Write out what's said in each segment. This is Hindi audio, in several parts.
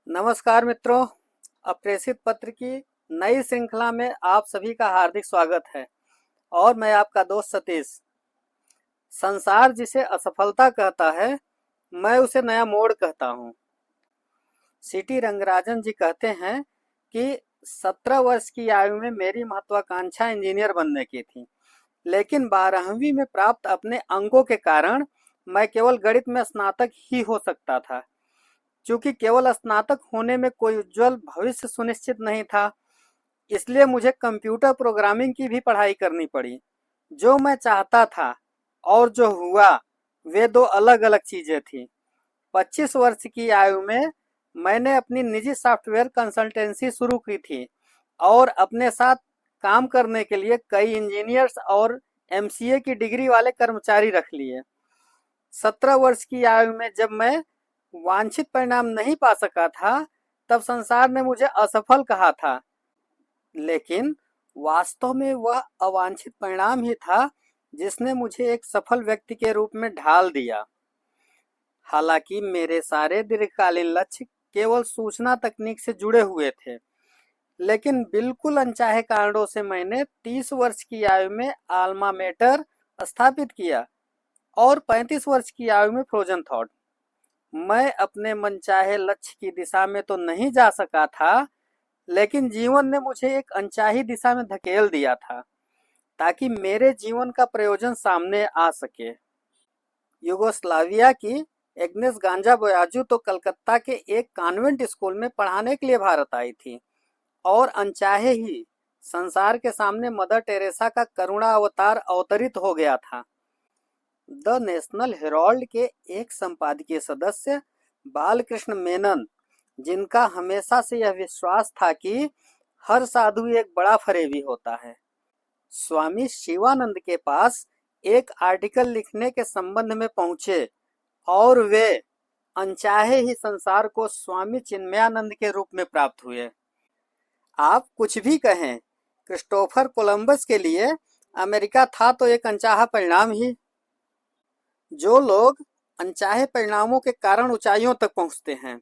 नमस्कार मित्रों, अप्रेषित पत्र की नई श्रृंखला में आप सभी का हार्दिक स्वागत है। और मैं आपका दोस्त सतीश। संसार जिसे असफलता कहता है, मैं उसे नया मोड़ कहता हूँ। सिटी रंगराजन जी कहते हैं कि 17 वर्ष की आयु में मेरी महत्वाकांक्षा इंजीनियर बनने की थी, लेकिन 12वीं में प्राप्त अपने अंकों के कारण मैं केवल गणित में स्नातक ही हो सकता था। चूंकि केवल स्नातक होने में कोई उज्जवल भविष्य सुनिश्चित नहीं था, इसलिए मुझे कंप्यूटर प्रोग्रामिंग की भी पढ़ाई करनी पड़ी। जो मैं चाहता था और जो हुआ, वे दो अलग अलग चीजें थीं। 25 वर्ष की आयु में मैंने अपनी निजी सॉफ्टवेयर कंसल्टेंसी शुरू की थी और अपने साथ काम करने के लिए कई इंजीनियर्स और एमसीए की डिग्री वाले कर्मचारी रख लिए। 17 वर्ष की आयु में जब मैं वांछित परिणाम नहीं पा सका था, तब संसार ने मुझे असफल कहा था, लेकिन वास्तव में वह अवांछित परिणाम ही था जिसने मुझे एक सफल व्यक्ति के रूप में ढाल दिया। हालांकि मेरे सारे दीर्घकालीन लक्ष्य केवल सूचना तकनीक से जुड़े हुए थे, लेकिन बिल्कुल अनचाहे कारणों से मैंने 30 वर्ष की आयु में आल्मा मेटर स्थापित किया और 35 वर्ष की आयु में फ्रोजन थॉट। मैं अपने मनचाहे लक्ष्य की दिशा में तो नहीं जा सका था, लेकिन जीवन ने मुझे एक अनचाही दिशा में धकेल दिया था ताकि मेरे जीवन का प्रयोजन सामने आ सके। युगोस्लाविया की एग्नेस गांजा बोयाजू तो कलकत्ता के एक कॉन्वेंट स्कूल में पढ़ाने के लिए भारत आई थी और अनचाहे ही संसार के सामने मदर टेरेसा का करुणा अवतार अवतरित हो गया था। द नेशनल हेराल्ड के एक संपादकीय सदस्य बालकृष्ण मेनन, जिनका हमेशा से यह विश्वास था कि हर साधु एक बड़ा फरेबी होता है, स्वामी शिवानंद के पास एक आर्टिकल लिखने के संबंध में पहुंचे और वे अनचाहे ही संसार को स्वामी चिन्मयानंद के रूप में प्राप्त हुए। आप कुछ भी कहें, क्रिस्टोफर कोलंबस के लिए अमेरिका था तो एक अनचाहा परिणाम ही। जो लोग अनचाहे परिणामों के कारण ऊंचाइयों तक पहुंचते हैं,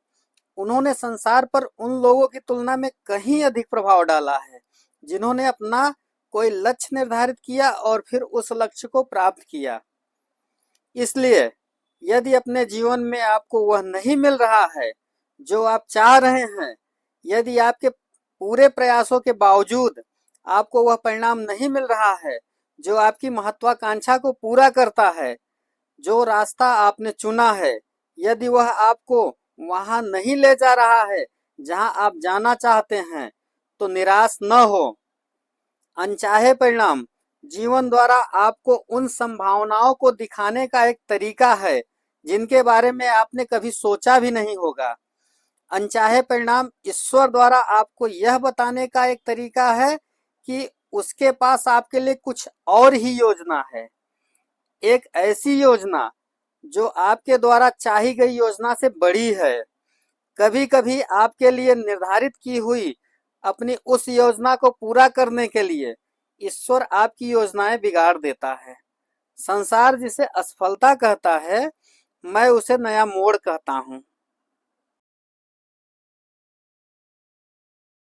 उन्होंने संसार पर उन लोगों की तुलना में कहीं अधिक प्रभाव डाला है जिन्होंने अपना कोई लक्ष्य निर्धारित किया और फिर उस लक्ष्य को प्राप्त किया। इसलिए यदि अपने जीवन में आपको वह नहीं मिल रहा है जो आप चाह रहे हैं, यदि आपके पूरे प्रयासों के बावजूद आपको वह परिणाम नहीं मिल रहा है जो आपकी महत्वाकांक्षा को पूरा करता है, जो रास्ता आपने चुना है, यदि वह आपको वहां नहीं ले जा रहा है जहां आप जाना चाहते हैं, तो निराश न हो। अनचाहे परिणाम जीवन द्वारा आपको उन संभावनाओं को दिखाने का एक तरीका है जिनके बारे में आपने कभी सोचा भी नहीं होगा। अनचाहे परिणाम ईश्वर द्वारा आपको यह बताने का एक तरीका है कि उसके पास आपके लिए कुछ और ही योजना है, एक ऐसी योजना जो आपके द्वारा चाही गई योजना से बड़ी है। कभी कभी आपके लिए निर्धारित की हुई अपनी उस योजना को पूरा करने के लिए ईश्वर आपकी योजनाएं बिगाड़ देता है। संसार जिसे असफलता कहता है, मैं उसे नया मोड़ कहता हूँ।